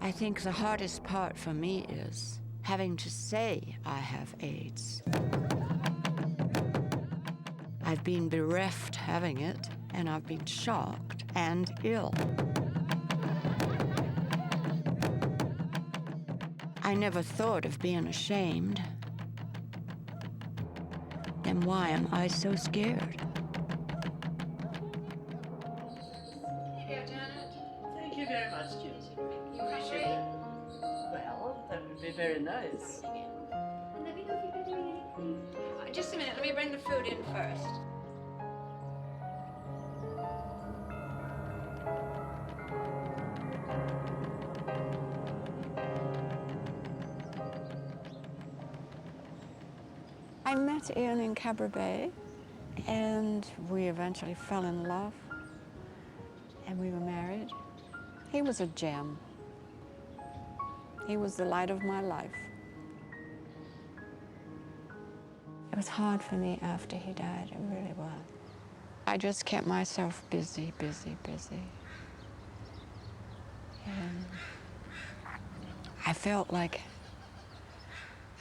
I think the hardest part for me is having to say I have AIDS. I've been bereft having it, and I've been shocked and ill. I never thought of being ashamed. Then why am I so scared? Here, Janet. Thank you very much, Judy. You hungry? Well, that would be very nice. Just a minute, let me bring the food in first. I met Ian in Cabaret, and we eventually fell in love, and we were married. He was a gem. He was the light of my life. It was hard for me after he died, it really was. I just kept myself busy. And I felt like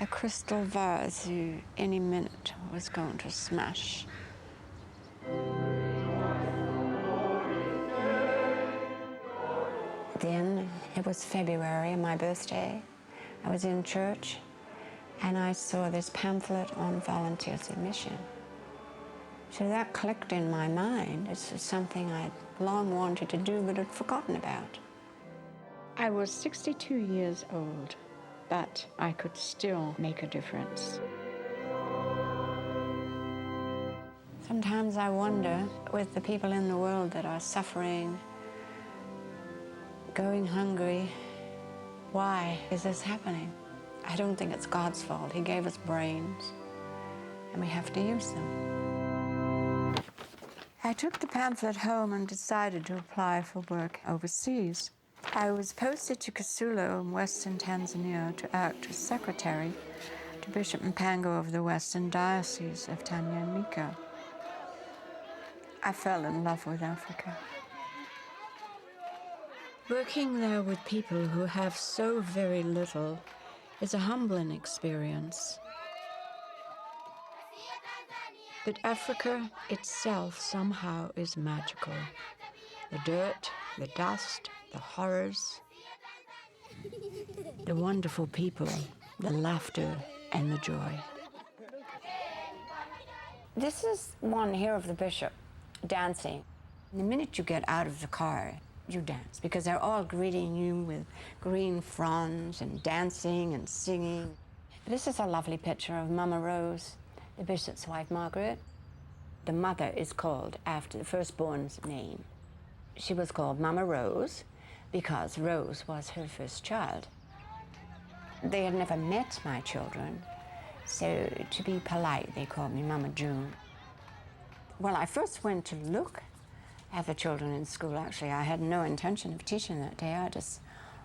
a crystal vase who any minute was going to smash. Then it was February, my birthday. I was in church and I saw this pamphlet on volunteer submission. So that clicked in my mind. It's something I'd long wanted to do but had forgotten about. I was 62 years old, but I could still make a difference. Sometimes I wonder, with the people in the world that are suffering, going hungry, why is this happening? I don't think it's God's fault. He gave us brains, and we have to use them. I took the pamphlet home and decided to apply for work overseas. I was posted to Kisulo in western Tanzania to act as secretary to Bishop Mpango of the Western Diocese of Tanganyika. I fell in love with Africa. Working there with people who have so very little is a humbling experience. But Africa itself somehow is magical. The dirt, the dust, the horrors, the wonderful people, the laughter and the joy. This is one here of the bishop dancing. The minute you get out of the car, you dance, because they're all greeting you with green fronds and dancing and singing. This is a lovely picture of Mama Rose, the bishop's wife, Margaret. The mother is called after the firstborn's name. She was called Mama Rose because Rose was her first child. They had never met my children, so to be polite, they called me Mama June. Well, I first went to look at the children in school. Actually, I had no intention of teaching that day. I just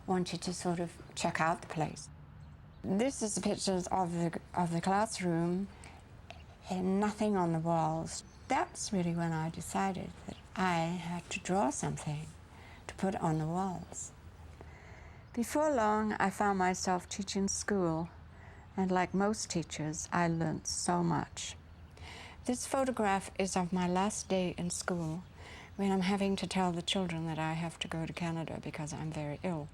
wanted to sort of check out the place. This is pictures of the classroom and nothing on the walls. That's really when I decided that I had to draw something to put on the walls. Before long, I found myself teaching school, and like most teachers, I learned so much. This photograph is of my last day in school, when I'm having to tell the children that I have to go to Canada because I'm very ill.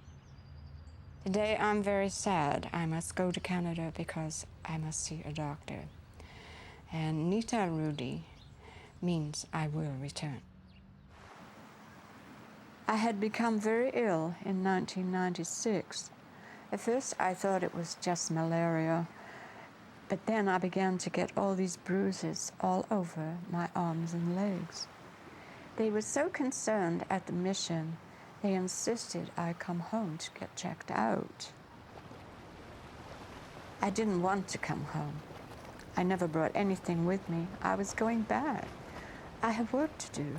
Today I'm very sad. I must go to Canada because I must see a doctor. And Nita Rudy means I will return. I had become very ill in 1996. At first I thought it was just malaria, but then I began to get all these bruises all over my arms and legs. They were so concerned at the mission, they insisted I come home to get checked out. I didn't want to come home. I never brought anything with me. I was going back. I had work to do.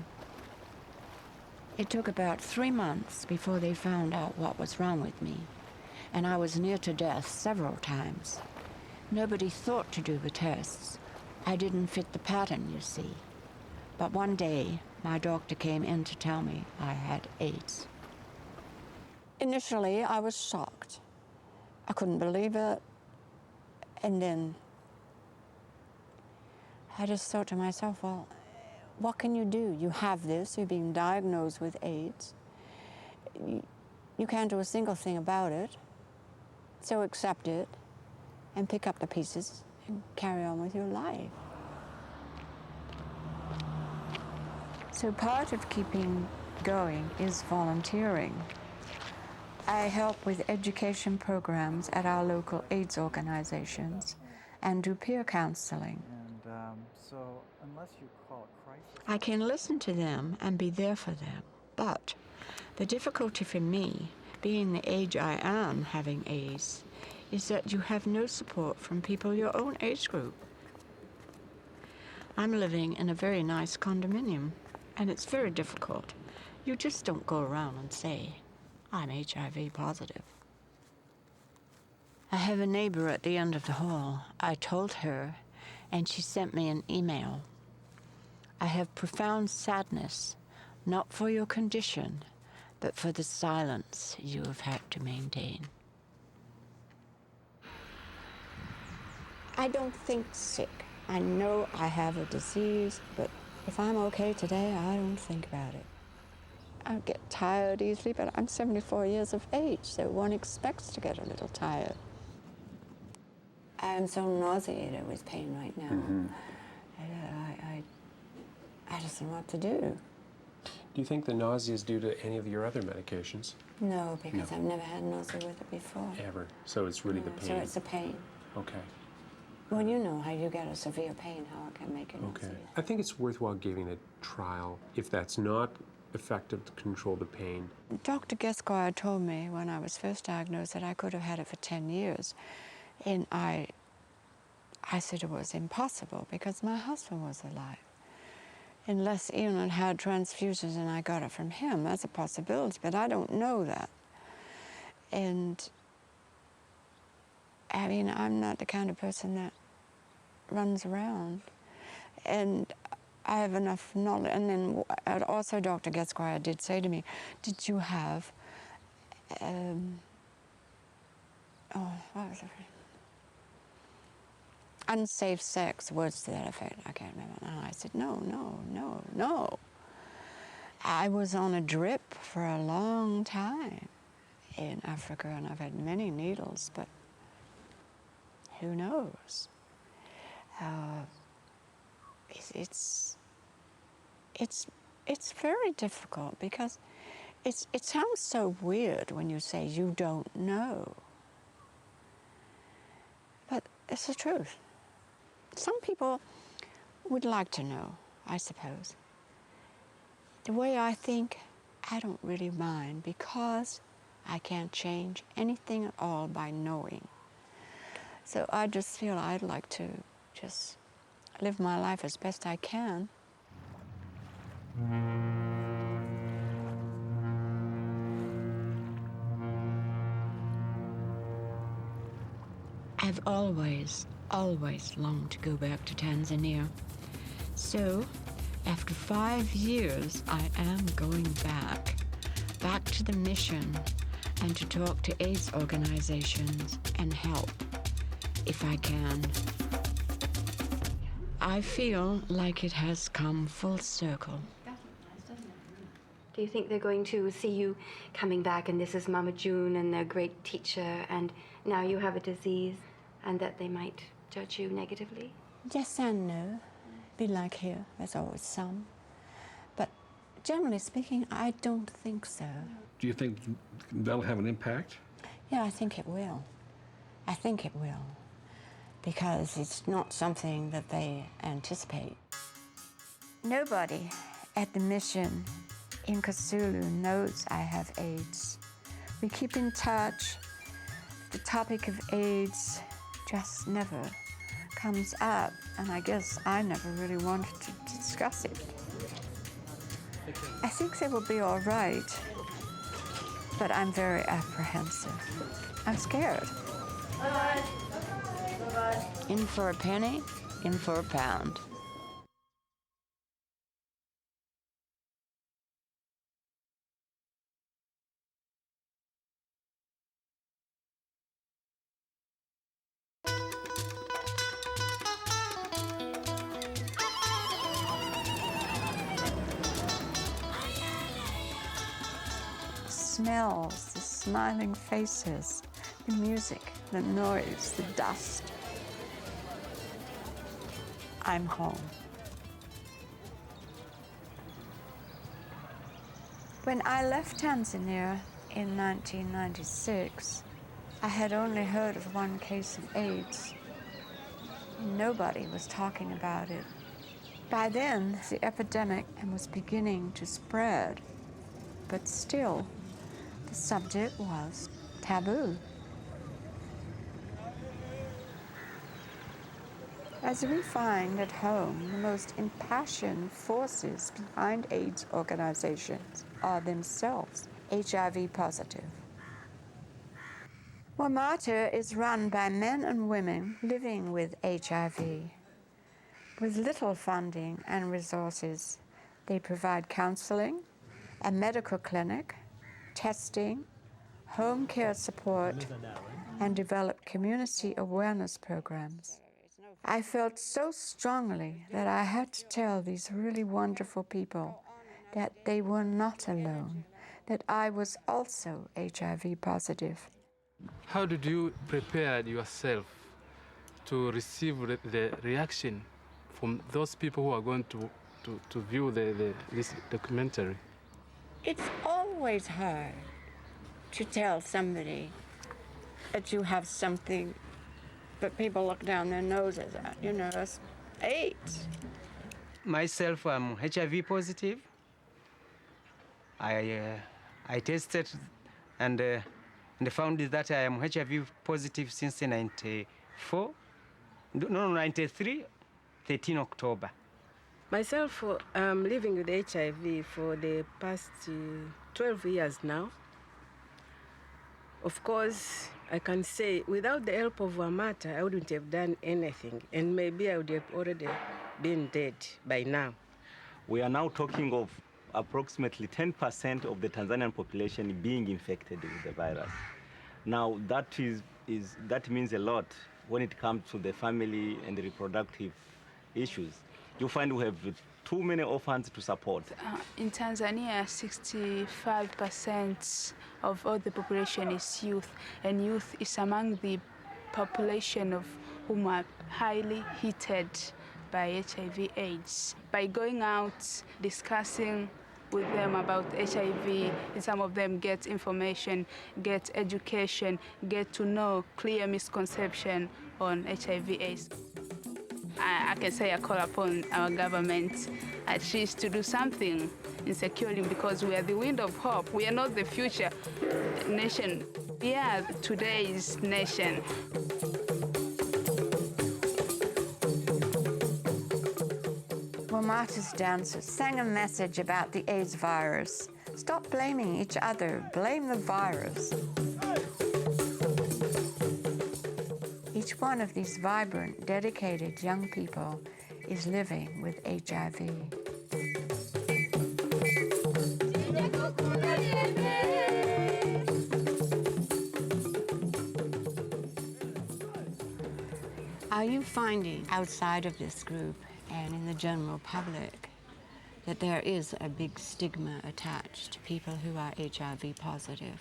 It took about 3 months before they found out what was wrong with me, and I was near to death several times. Nobody thought to do the tests. I didn't fit the pattern, you see. But one day, my doctor came in to tell me I had AIDS. Initially, I was shocked. I couldn't believe it. And then I just thought to myself, well, what can you do? You have this, you've been diagnosed with AIDS. You can't do a single thing about it. So accept it and pick up the pieces and carry on with your life. So part of keeping going is volunteering. I help with education programs at our local AIDS organizations and do peer counseling. And so, unless you call it crisis, I can listen to them and be there for them, but the difficulty for me, being the age I am having AIDS, is that you have no support from people your own age group. I'm living in a very nice condominium, and it's very difficult. You just don't go around and say, I'm HIV positive. I have a neighbor at the end of the hall. I told her, and she sent me an email. I have profound sadness, not for your condition, but for the silence you have had to maintain. I don't think sick. I know I have a disease, but if I'm okay today, I don't think about it. I get tired easily, but I'm 74 years of age, so one expects to get a little tired. I'm so nauseated with pain right now. Mm-hmm. I just don't know what to do. Do you think the nausea is due to any of your other medications? No, because No. I've never had nausea with it before. Ever? So it's really the No, pain? So it's the pain. Okay. Well, you know how you get a severe pain, how it can make you Okay. nauseous. I think it's worthwhile giving it a trial. If that's not effective to control the pain. Dr. Gesquire told me when I was first diagnosed that I could have had it for 10 years. And I said it was impossible because my husband was alive. Unless Ian had had transfusions and I got it from him, that's a possibility, but I don't know that. And I mean, I'm not the kind of person that runs around. And I have enough knowledge. And then also Dr. Gesquire did say to me, did you have, what was it? Unsafe sex, words to that effect, I can't remember. And I said, no. I was on a drip for a long time in Africa, and I've had many needles, but who knows? It's very difficult because it sounds so weird when you say you don't know. But it's the truth. Some people would like to know, I suppose. The way I think, I don't really mind because I can't change anything at all by knowing. So I just feel I'd like to just live my life as best I can. I've always longed to go back to Tanzania. So, after 5 years, I am going back to the mission and to talk to AIDS organizations and help if I can. I feel like it has come full circle. Do you think they're going to see you coming back and this is Mama June and their great teacher and now you have a disease and that they might judge you negatively? Yes and no. Be like here, there's always some. But generally speaking, I don't think so. Do you think that'll have an impact? Yeah, I think it will. I think it will. Because it's not something that they anticipate. Nobody at the mission in Kasulu knows I have AIDS. We keep in touch. The topic of AIDS just never comes up, and I guess I never really wanted to discuss it. I think they will be all right, but I'm very apprehensive. I'm scared. Bye-bye. Bye-bye. In for a penny, in for a pound. smells, the smiling faces, the music, the noise, the dust. I'm home. When I left Tanzania in 1996, I had only heard of one case of AIDS. Nobody was talking about it. By then, the epidemic was beginning to spread, but still, the subject was taboo. As we find at home, the most impassioned forces behind AIDS organizations are themselves HIV positive. WMATA is run by men and women living with HIV. With little funding and resources, they provide counseling, a medical clinic, testing, home care support, and develop community awareness programs. I felt so strongly that I had to tell these really wonderful people that they were not alone, that I was also HIV positive. How did you prepare yourself to receive the reaction from those people who are going to view this documentary? It's always hard to tell somebody that you have something, but people look down their noses at, it's AIDS. Myself, I'm HIV positive. I tested and found that I am HIV positive since 93, 13 October. Myself, I'm living with HIV for the past 12 years now. Of course, I can say without the help of WMATA, I wouldn't have done anything, and maybe I would have already been dead by now. We are now talking of approximately 10% of the Tanzanian population being infected with the virus. Now, that means a lot when it comes to the family and the reproductive issues. You find we have too many orphans to support. In Tanzania, 65% of all the population is youth, and youth is among the population of whom are highly heated by HIV/AIDS. By going out, discussing with them about HIV, some of them get information, get education, get to know clear misconception on HIV/AIDS. I can say I call upon our government at least to do something in securing, because we are the wind of hope. We are not the future nation. We are today's nation. WMATA's dancers sang a message about the AIDS virus. Stop blaming each other, blame the virus. Each one of these vibrant, dedicated young people is living with HIV. Are you finding outside of this group and in the general public that there is a big stigma attached to people who are HIV positive?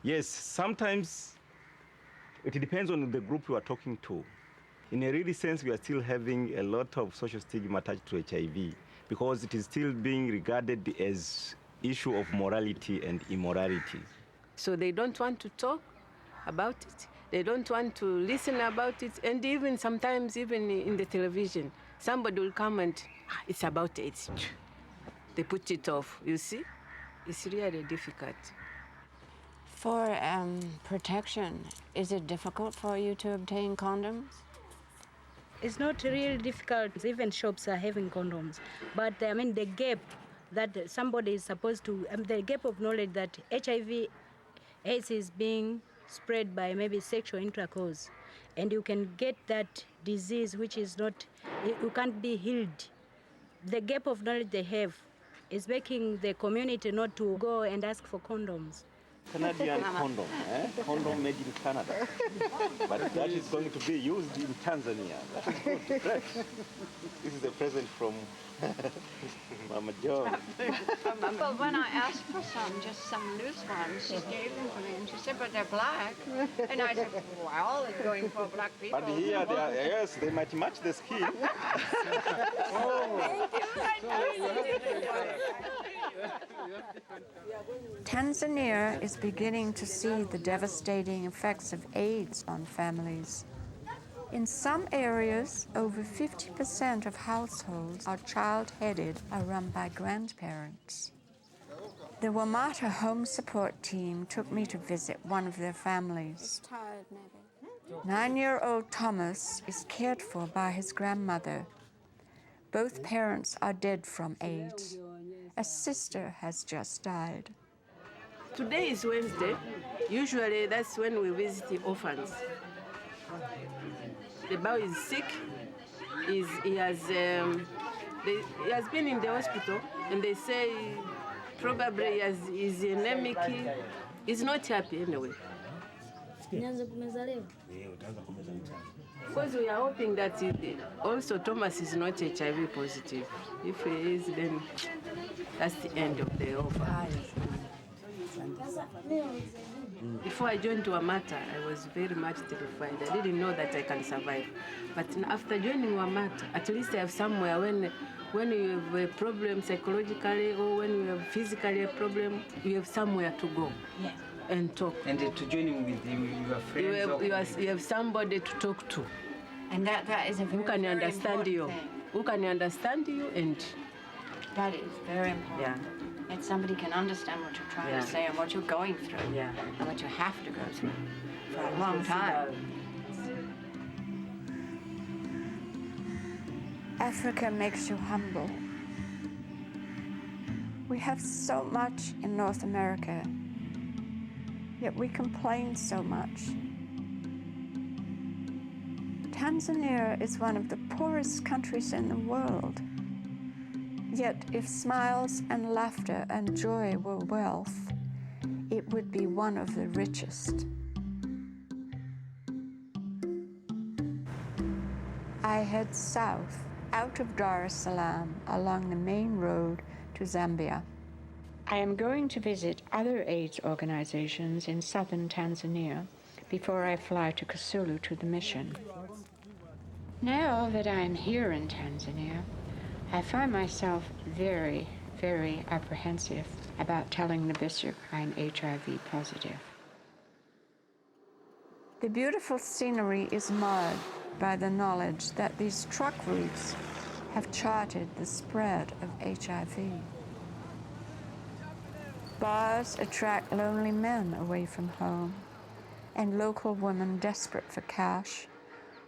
Yes, sometimes it depends on the group you are talking to. In a really sense, we are still having a lot of social stigma attached to HIV because it is still being regarded as issue of morality and immorality. So they don't want to talk about it. They don't want to listen about it. And even sometimes, even in the television, somebody will come and, it's about AIDS. They put it off, you see? It's really difficult. For protection, is it difficult for you to obtain condoms? It's not really difficult. Even shops are having condoms. But I mean, the gap that somebody is supposed to, the gap of knowledge that HIV/AIDS is being spread by maybe sexual intercourse, and you can get that disease which is not, you can't be healed. The gap of knowledge they have is making the community not to go and ask for condoms. Canadian condom, condom made in Canada. But that is going to be used in Tanzania. That is good. Great. This is a present from Mama John. Well, when I asked for some, just some loose ones, she gave them to me, and she said, but they're black. And I said, well, it's going for black people. But here, they are, yes, they might match the skin. Tanzania is beginning to see the devastating effects of AIDS on families. In some areas, over 50% of households are child-headed or run by grandparents. The Wamata Home Support Team took me to visit one of their families. Tired, maybe. 9-year-old Thomas is cared for by his grandmother. Both parents are dead from AIDS. A sister has just died. Today is Wednesday. Usually that's when we visit the orphans. The boy is sick. He has been in the hospital, and they say probably he's anemic. He's not happy anyway. Because we are hoping that also Thomas is not HIV positive. If he is, then that's the end of the offer. Before I joined Wamata, I was very much terrified. I didn't know that I can survive. But after joining Wamata, at least I have somewhere when you have a problem psychologically or when you have physically a problem, you have somewhere to go. Yes. And talk. And to join in with your friends. You have somebody to talk to. And that is a very, who can very understand you. thing. Who can understand you and... That is very important. Yeah. That somebody can understand what you're trying Yeah. to say and what you're going through. Yeah. And what you have to go through for a long time. Africa makes you humble. We have so much in North America, yet we complain so much. Tanzania is one of the poorest countries in the world. Yet if smiles and laughter and joy were wealth, it would be one of the richest. I head south, out of Dar es Salaam, along the main road to Zambia. I am going to visit other AIDS organizations in southern Tanzania before I fly to Kasulu to the mission. Now that I am here in Tanzania, I find myself very, very apprehensive about telling the bishop I'm HIV positive. The beautiful scenery is marred by the knowledge that these truck routes have charted the spread of HIV. Bars attract lonely men away from home, and local women desperate for cash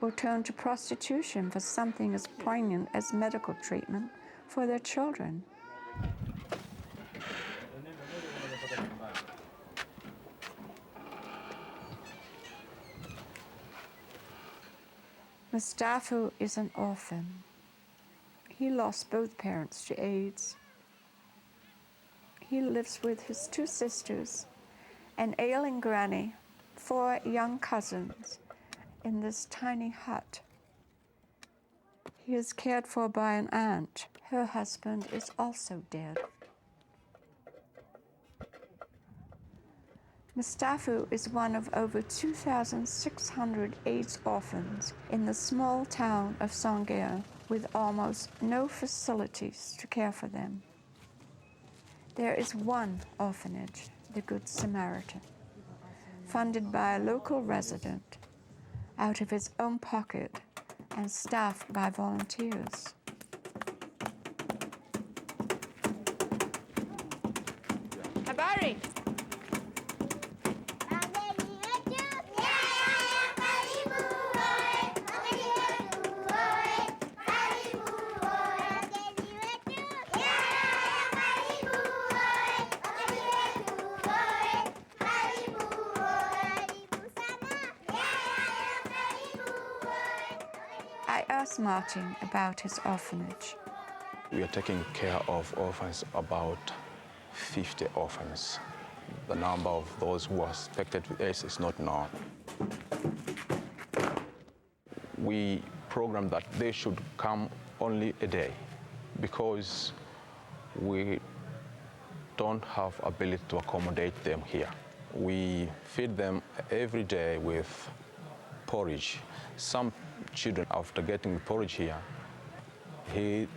will turn to prostitution for something as poignant as medical treatment for their children. Mustafa is an orphan. He lost both parents to AIDS. He lives with his 2 sisters, an ailing granny, 4 young cousins in this tiny hut. He is cared for by an aunt. Her husband is also dead. Mustafa is one of over 2,600 AIDS orphans in the small town of Songea, with almost no facilities to care for them. There is one orphanage, the Good Samaritan, funded by a local resident out of his own pocket and staffed by volunteers. Habari. I asked Martin about his orphanage. We are taking care of orphans, about 50 orphans. the number of those who are suspected with AIDS is not known. We program that they should come only a day because we don't have ability to accommodate them here. We feed them every day with porridge. Some children, after getting the porridge here, he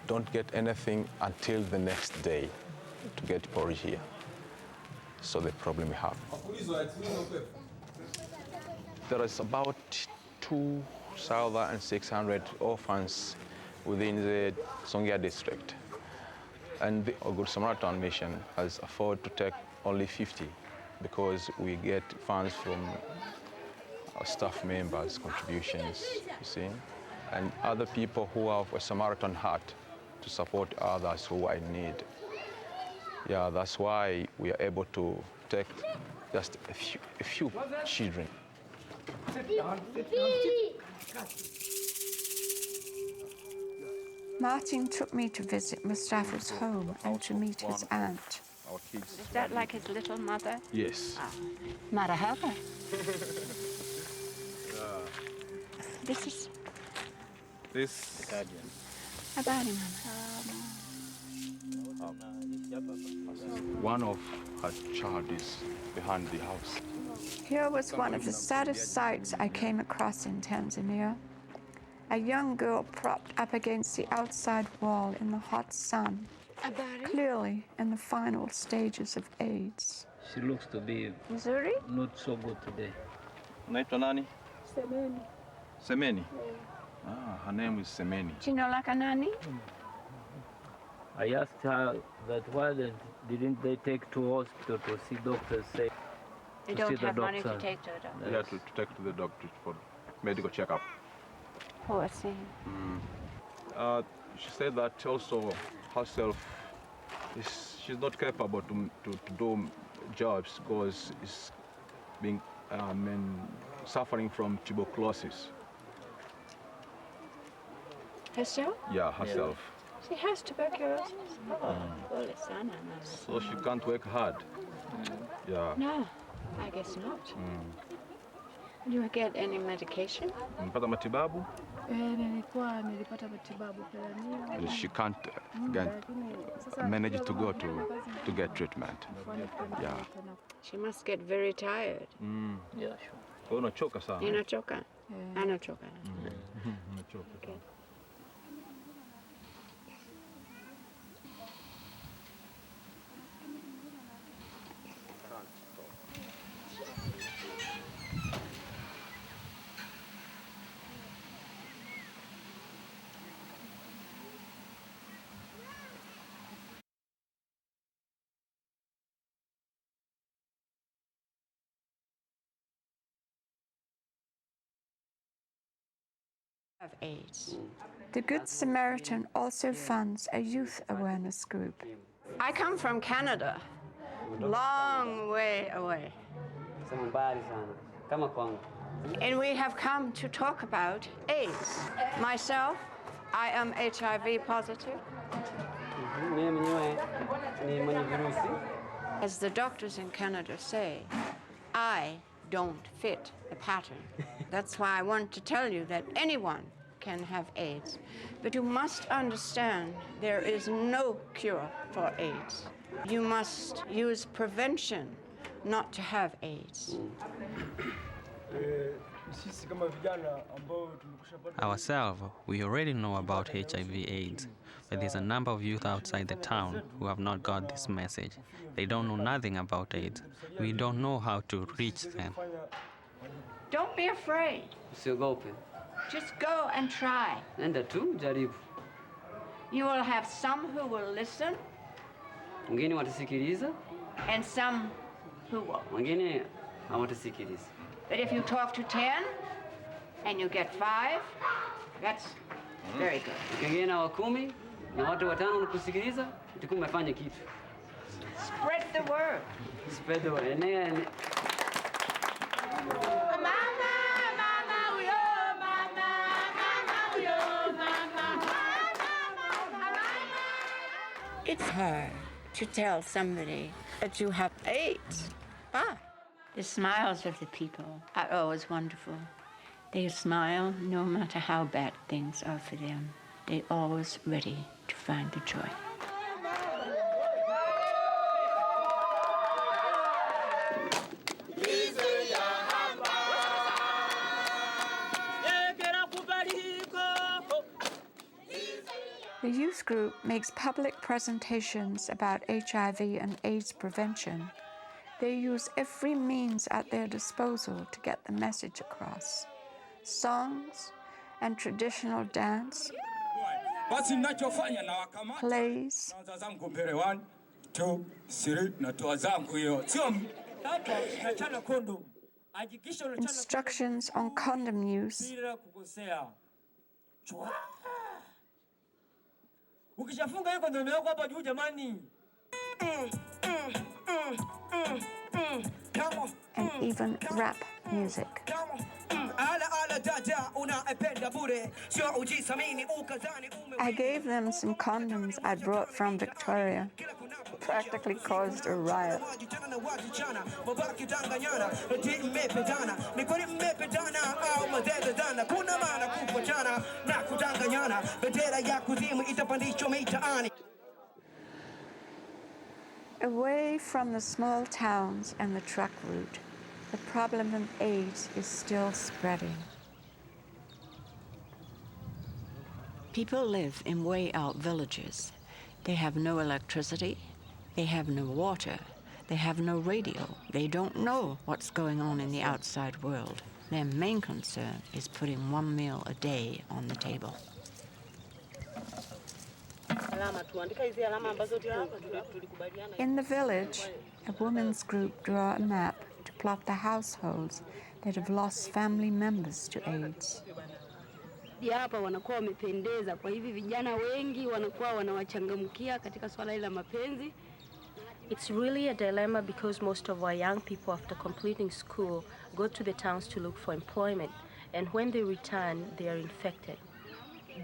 don't get anything until the next day to get porridge here. So the problem we have. There is about 2,600 orphans within the Songea district. And the Good Samaritan Mission has afforded to take only 50 because we get funds from our staff members' contributions, you see, and other people who have a Samaritan heart to support others who are in need. Yeah, that's why we are able to take just a few children. Martin took me to visit Mustafa's home and to meet his aunt. Is that like his little mother? Yes. Marahaba. This is This Abari one of her child is behind the house. Here was one of the saddest sights I came across in Tanzania. A young girl propped up against the outside wall in the hot sun, clearly in the final stages of AIDS. She looks to be Missouri? not so good today. Unaitwa nani? Semeni. Semeni. Ah, her name is Semeni. Jina lake nani? I asked her that why didn't they take to hospital to see doctors, say They to don't see the have money to doctor. take to a doctor. Yeah, to take to the doctor for medical checkup. Poor thing. She said that also herself she's not capable to do jobs because she's being suffering from tuberculosis. Herself? Yeah, herself. She has tuberculosis. Oh, well, it's So she can't work hard. Yeah. No, I guess not. Do you get any medication? Mpata matibabu? Nilipata matibabu pela She can't manage to go to get treatment. Yeah. She must get very tired. Yeah, sure. Kwa unachoka sana. Inachoka? Anachoka. Unachoka. Of AIDS. The Good Samaritan also funds a youth awareness group. I come from Canada, long way away. And we have come to talk about AIDS. Myself, I am HIV positive. As the doctors in Canada say, I don't fit the pattern. That's why I want to tell you that anyone can have AIDS. But you must understand there is no cure for AIDS. You must use prevention not to have AIDS. Ourselves, we already know about HIV/AIDS, but there's a number of youth outside the town who have not got this message. They don't know nothing about AIDS. We don't know how to reach them. Don't be afraid. Just go and try. You will have some who will listen and some who won't. But if you talk to 10 and you get 5, that's very good. Spread the word. Spread the word. It's hard to tell somebody that you have AIDS. The smiles of the people are always wonderful. They smile no matter how bad things are for them. They're always ready to find the joy. The youth group makes public presentations about HIV and AIDS prevention. They use every means at their disposal to get the message across. Songs and traditional dance, plays, instructions on condom use, ukishafunga hiyo kondomu yako hapa juu jamani. and even rap music. I gave them some condoms I brought from Victoria. Practically caused a riot. Away from the small towns and the truck route, the problem of AIDS is still spreading. People live in way out villages. They have no electricity, they have no water, they have no radio. They don't know what's going on in the outside world. Their main concern is putting one meal a day on the table. In the village, a women's group draw a map to plot the households that have lost family members to AIDS. Hapa wanakuwa wamependeza, kwa hivi vijana wengi wanakuwa wanawachangamkia katika swala hili la mapenzi. It's really a dilemma because most of our young people after completing school go to the towns to look for employment, and when they return, they are infected.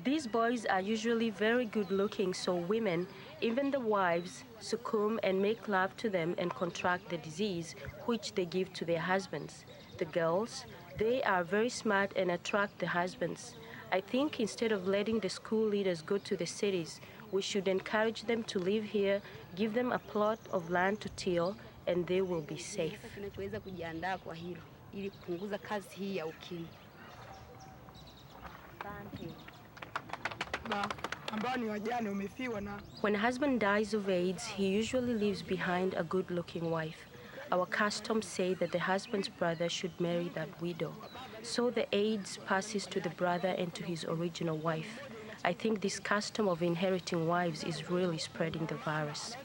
These boys are usually very good looking, so women, even the wives, succumb and make love to them and contract the disease, which they give to their husbands. The girls, they are very smart and attract the husbands. I think instead of letting the school leaders go to the cities, we should encourage them to live here, give them a plot of land to till, and they will be safe. Tunachoweza kujiandaa kwa hilo ili kupunguza kazi hii ya ukimwi. When a husband dies of AIDS, he usually leaves behind a good-looking wife. Our customs say that the husband's brother should marry that widow. So the AIDS passes to the brother and to his original wife. I think this custom of inheriting wives is really spreading the virus.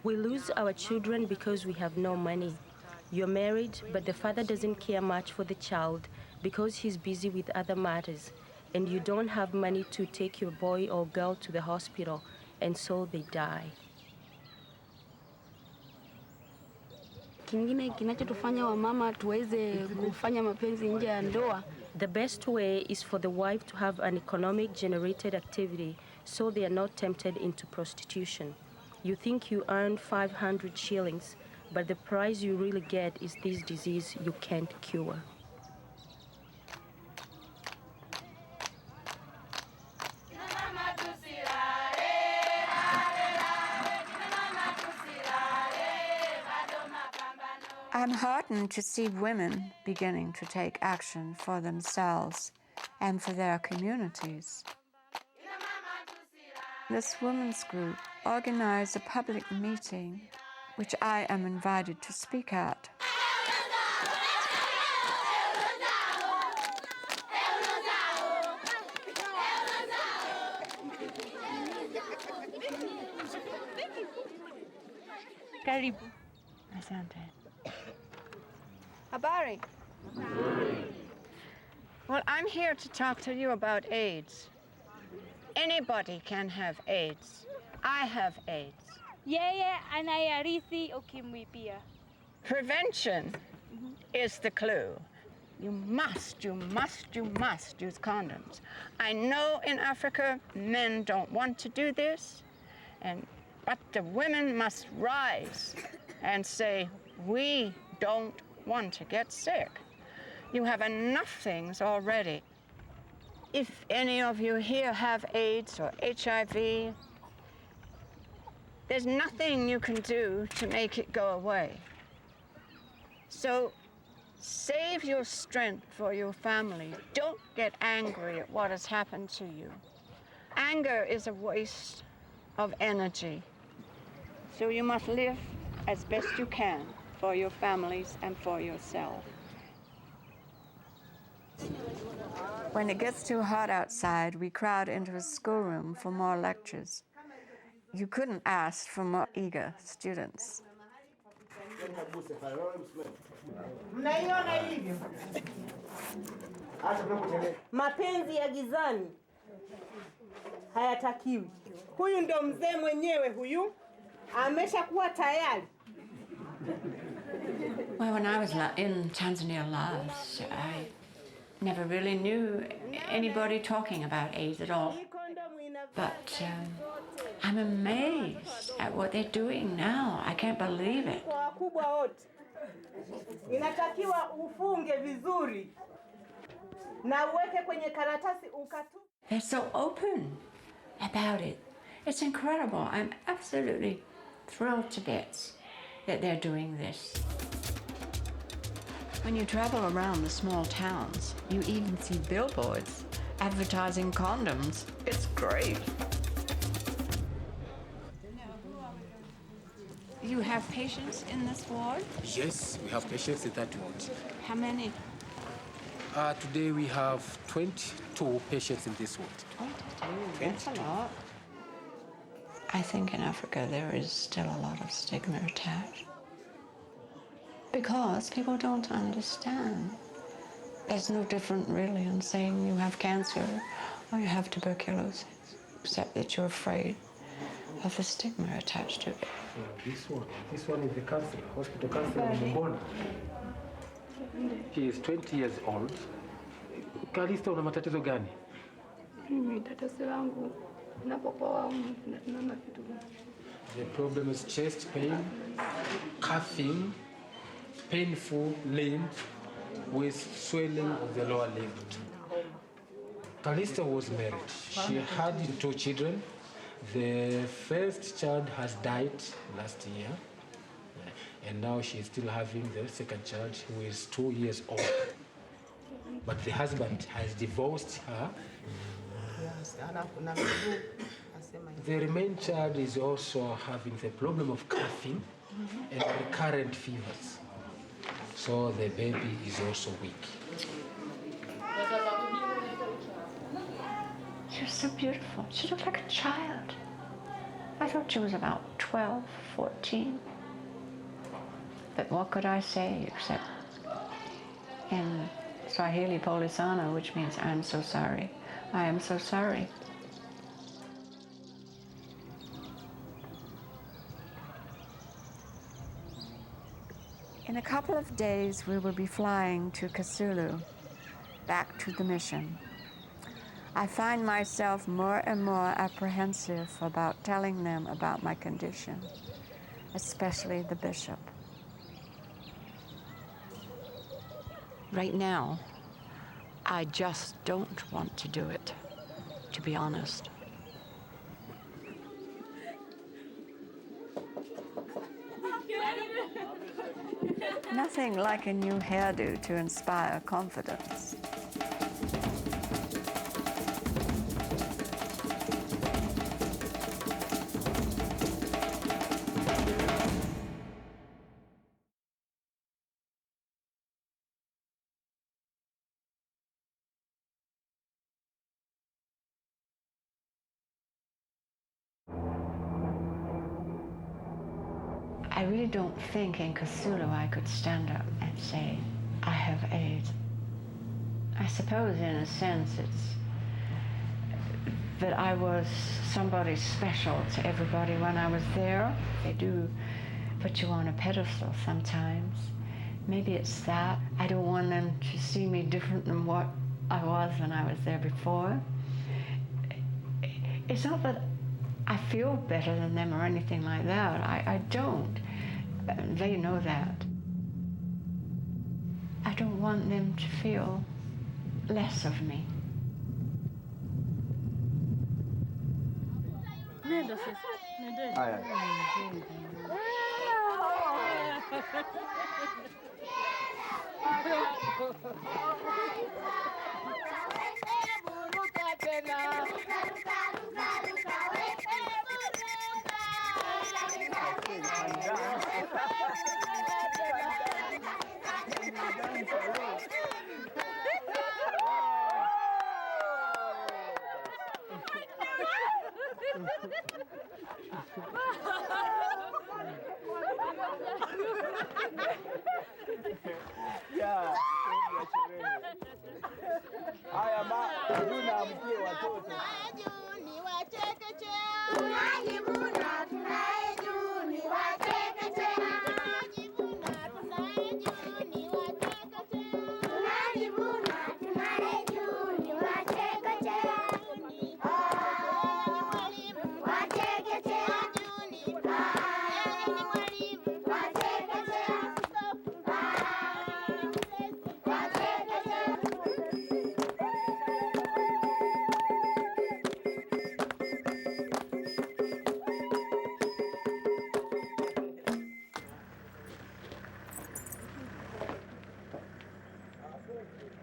We lose our children because we have no money. You're married, but the father doesn't care much for the child because he's busy with other matters, and you don't have money to take your boy or girl to the hospital, and so they die. Kingine kinachotufanya wamama tuweze kufanya mapenzi nje ya ndoa. The best way is for the wife to have an economic generated activity so they are not tempted into prostitution. You think you earn 500 shillings, but the price you really get is this disease you can't cure. I'm heartened to see women beginning to take action for themselves and for their communities. This women's group organized a public meeting, which I am invited to speak at. Karibu. Asante. Habari. Well, I'm here to talk to you about AIDS. Anybody can have AIDS. I have AIDS. Yeye anayarithi ukimwi pia. Prevention is the clue. You must use condoms. I know in Africa men don't want to do this, but the women must rise and say, we don't want to get sick. You have enough things already. If any of you here have AIDS or HIV, there's nothing you can do to make it go away. So save your strength for your family. Don't get angry at what has happened to you. Anger is a waste of energy. So you must live as best you can for your families and for yourself. When it gets too hot outside, we crowd into a schoolroom for more lectures. You couldn't ask for more eager students. Mnaiona hivyo? Mapenzi ya gizani hayatakiwi. Huyu ndo mzee mwenyewe huyu. Ameshakuwa tayari. Well, when I was in Tanzania last, I never really knew anybody talking about AIDS at all. But I'm amazed at what they're doing now. I can't believe it. Wakubwa wote. Inatakiwa ufunge vizuri. Na uweke kwenye karatasi ukatu. They're so open about it. It's incredible. I'm absolutely thrilled to bits that they're doing this. When you travel around the small towns, you even see billboards advertising condoms. It's great. You have patients in this ward? Yes, we have patients in that ward. How many? Today we have 22 patients in this ward. That's a lot. I think in Africa there is still a lot of stigma attached. Because people don't understand. There's no different really in saying you have cancer or you have tuberculosis, except that you're afraid of the stigma attached to it. This one is the cancer, hospital cancer of Mbona. She is 20 years old. Kalista, una matatizo gani? Mimi tatizo langu ninapopoa naona kitu. The problem is chest pain, coughing, painful limb with swelling of the lower limb. Kalista was married. She had 2 children. The first child has died last year, and now she's still having the second child, who is 2 years old. But the husband has divorced her. The remaining child is also having the problem of coughing and recurrent fevers. So the baby is also weak. She was so beautiful. She looked like a child. I thought she was about 12, 14. But what could I say except in Swahili Polisano, which means I'm so sorry. I am so sorry. In a couple of days, we will be flying to Kasulu, back to the mission. I find myself more and more apprehensive about telling them about my condition, especially the bishop. Right now, I just don't want to do it, to be honest. Nothing like a new hairdo to inspire confidence. I really don't think in Kasulu I could stand up and say, I have AIDS. I suppose in a sense it's that I was somebody special to everybody when I was there. They do put you on a pedestal sometimes Maybe it's that. I don't want them to see me different than what I was when I was there before. It's not that I feel better than them or anything like that. I don't. They know that. I don't want them to feel less of me.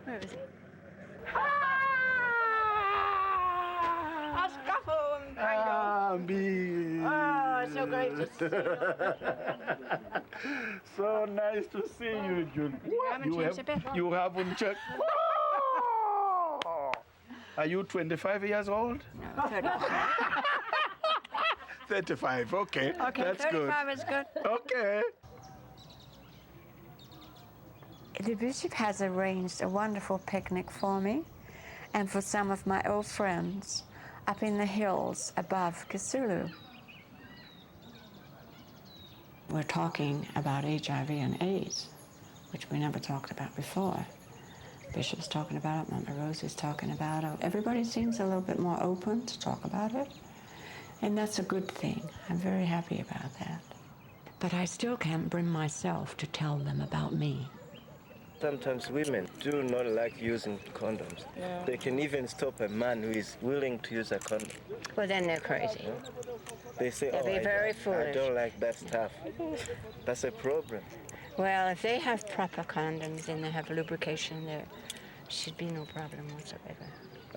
Where is he? Oh, so great to see So nice to see you, June. You haven't checked. Are you 25 years old? No, 35. 35, okay. Okay, that's 35 good. is good. Okay. The bishop has arranged a wonderful picnic for me and for some of my old friends up in the hills above Kisumu. We're talking about HIV and AIDS, which we never talked about before. Bishop's talking about it, Mama Rosie's talking about it. Everybody seems a little bit more open to talk about it, and that's a good thing. I'm very happy about that. But I still can't bring myself to tell them about me. Sometimes women do not like using condoms. Yeah. They can even stop a man who is willing to use a condom. Well, then they're crazy. They say, They'll be very I foolish. don't like that stuff. That's a problem. Well, if they have proper condoms and they have lubrication, there should be no problem whatsoever.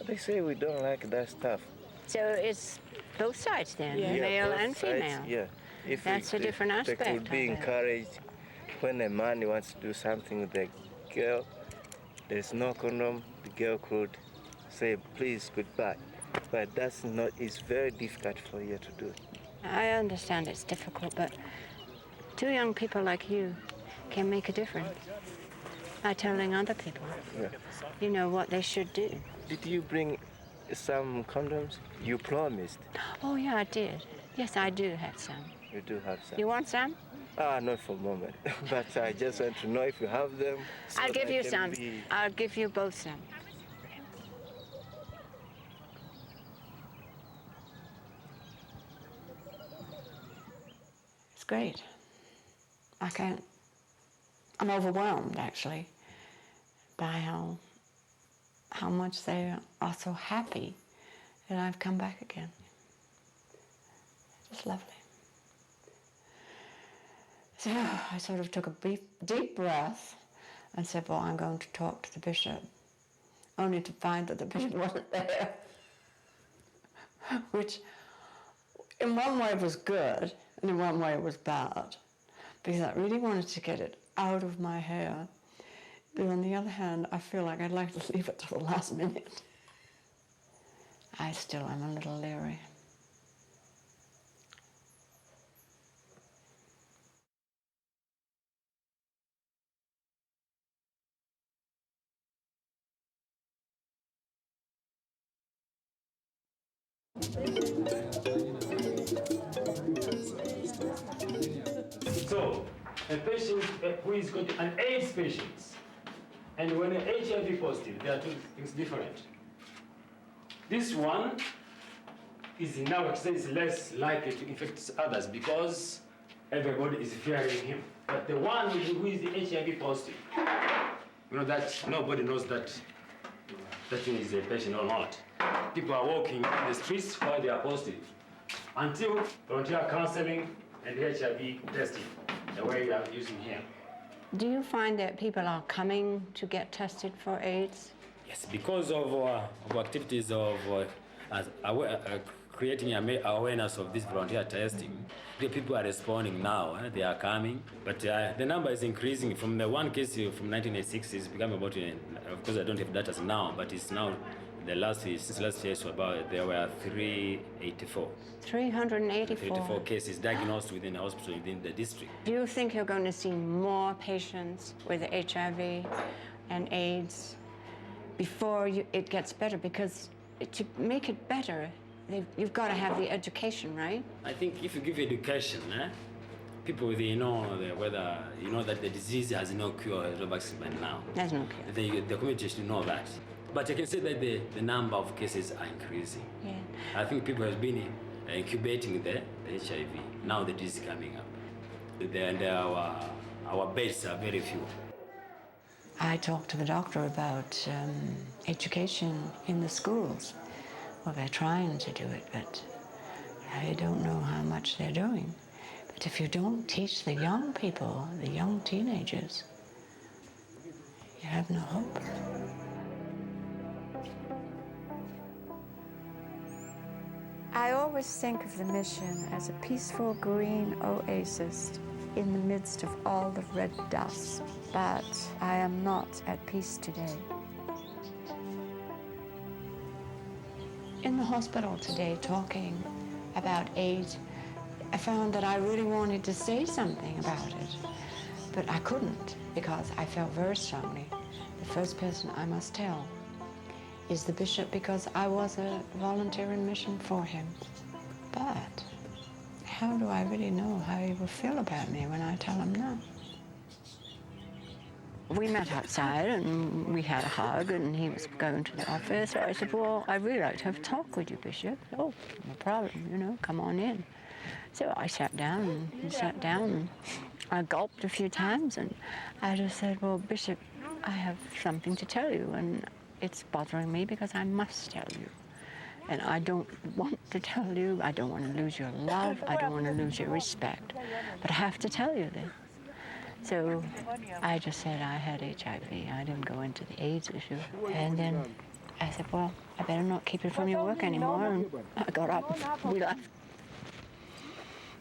They say we don't like that stuff. So it's both sides then, Yeah, male both and sides, female. yeah. If That's a different aspect They could be of it. encouraged when a man wants to do something with a girl, there's no condom, the girl could say, please, goodbye. But that's not, it's very difficult for you to do. I understand it's difficult, but two young people like you can make a difference by telling other people, Yeah. you know, what they should do. Did you bring some condoms? You promised. Oh, yeah, I did. Yes, I do have some. You do have some. You want some? Not for a moment. But I just want to know if you have them. so I'll give that I you can some. be- I'll give you both some. It's great. I'm overwhelmed, actually, by how much they are so happy that I've come back again. It's lovely. So I sort of took a deep breath and said, well, I'm going to talk to the bishop, only to find that the bishop wasn't there, which in one way was good, and in one way it was bad, because I really wanted to get it out of my hair. But on the other hand, I feel like I'd like to leave it to the last minute. I still am a little leery. So, a patient who is an AIDS patient, and when an HIV positive, there are two things different. This one is in our case less likely to infect others because everybody is fearing him. But the one who is the HIV positive, you know that nobody knows that thing is a patient or not. People are walking in the streets while they are positive until volunteer counseling and HIV testing, the way we are using here. Do you find that people are coming to get tested for AIDS? Yes, because of activities of creating awareness of this volunteer testing, the people are responding now. They are coming, but the number is increasing. From the one case from 1986, it's becoming about. Of course, I don't have data now, but it's now since last year, so there were 384. 384 cases diagnosed within the hospital within the district. Do you think you're going to see more patients with HIV and AIDS before it gets better? Because to make it better, you've got to have the education, right? I think if you give education, people whether that the disease has no cure, has no vaccine by now. There's no cure. The community should know that. But I can say that the number of cases are increasing. Yeah. I think people have been incubating the HIV. Now the disease is coming up. And our beds are very few. I talked to the doctor about education in the schools. Well, they're trying to do it, but I don't know how much they're doing. But if you don't teach the young people, the young teenagers, you have no hope. I always think of the mission as a peaceful green oasis in the midst of all the red dust, but I am not at peace today. In the hospital today, talking about AIDS, I found that I really wanted to say something about it, but I couldn't because I felt very strongly. The first person I must tell is the bishop because I was a volunteer in mission for him. But how do I really know how he will feel about me when I tell him no? We met outside and we had a hug and he was going to the office. So I said, well, I'd really like to have a talk with you, Bishop. Oh, no problem, come on in. So I sat down and he sat down and I gulped a few times and I just said, well, Bishop, I have something to tell you and it's bothering me because I must tell you. And I don't want to tell you, I don't want to lose your love, I don't want to lose your respect, but I have to tell you this. So I just said I had HIV. I didn't go into the AIDS issue. And then I said, well, I better not keep it from your work anymore. And I got up, we left.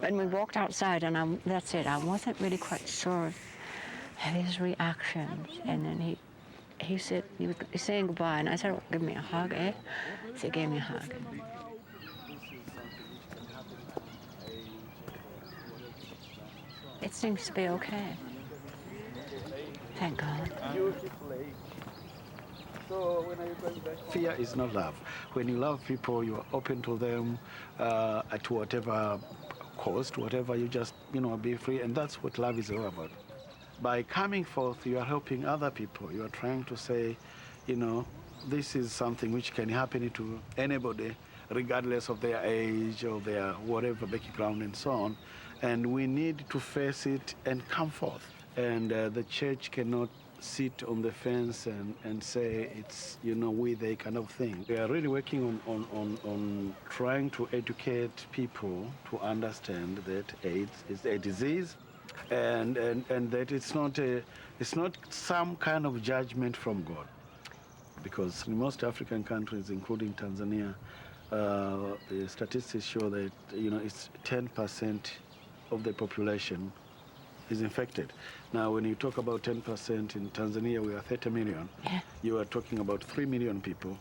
And we walked outside, and that's it. I wasn't really quite sure of his reactions. And then he said, he was saying goodbye, and I said, oh, give me a hug, eh? So he gave me a hug. It seems to be okay. Thank God. Fear is not love. When you love people, you are open to them at whatever cost, whatever, you just, be free. And that's what love is all about. By coming forth, you are helping other people. You are trying to say, this is something which can happen to anybody, regardless of their age or their whatever background and so on. And we need to face it and come forth. And the church cannot sit on the fence and say it's, we, they kind of thing. We are really working on trying to educate people to understand that AIDS is a disease and that it's not some kind of judgment from God. Because in most African countries, including Tanzania, the statistics show that, it's 10% of the population is infected. Now, when you talk about 10% in Tanzania, we are 30 million. Yeah. You are talking about 3 million people.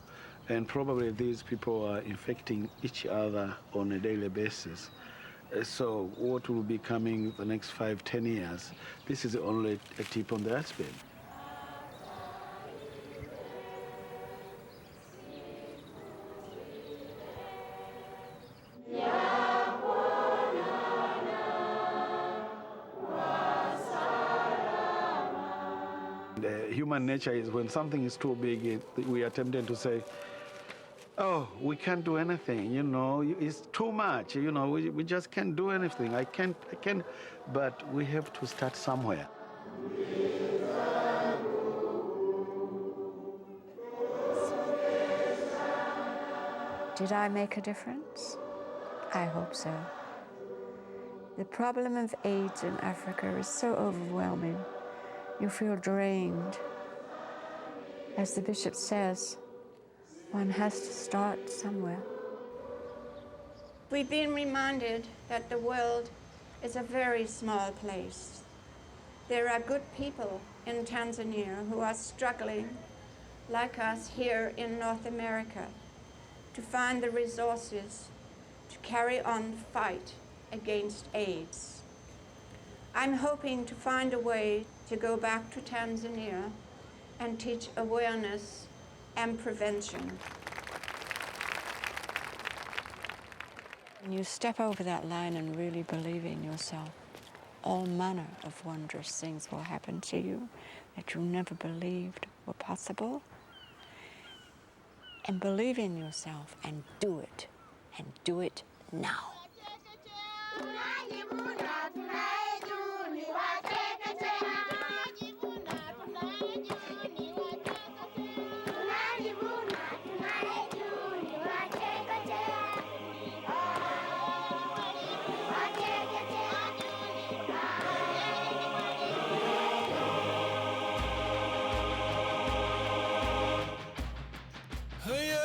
And probably these people are infecting each other on a daily basis. So what will be coming the next 5-10 years, this is only a tip on the iceberg. Wasa human nature is when something is too big, we are tempted to say, oh, we can't do anything, you know, it's too much, you know, we just can't do anything. I can't, but we have to start somewhere. Did I make a difference? I hope so. The problem of AIDS in Africa is so overwhelming. You feel drained. As the bishop says, one has to start somewhere. We've been reminded that the world is a very small place. There are good people in Tanzania who are struggling, like us here in North America, to find the resources to carry on the fight against AIDS. I'm hoping to find a way to go back to Tanzania and teach awareness and prevention. When you step over that line and really believe in yourself, all manner of wondrous things will happen to you that you never believed were possible. And believe in yourself and do it now. Hey,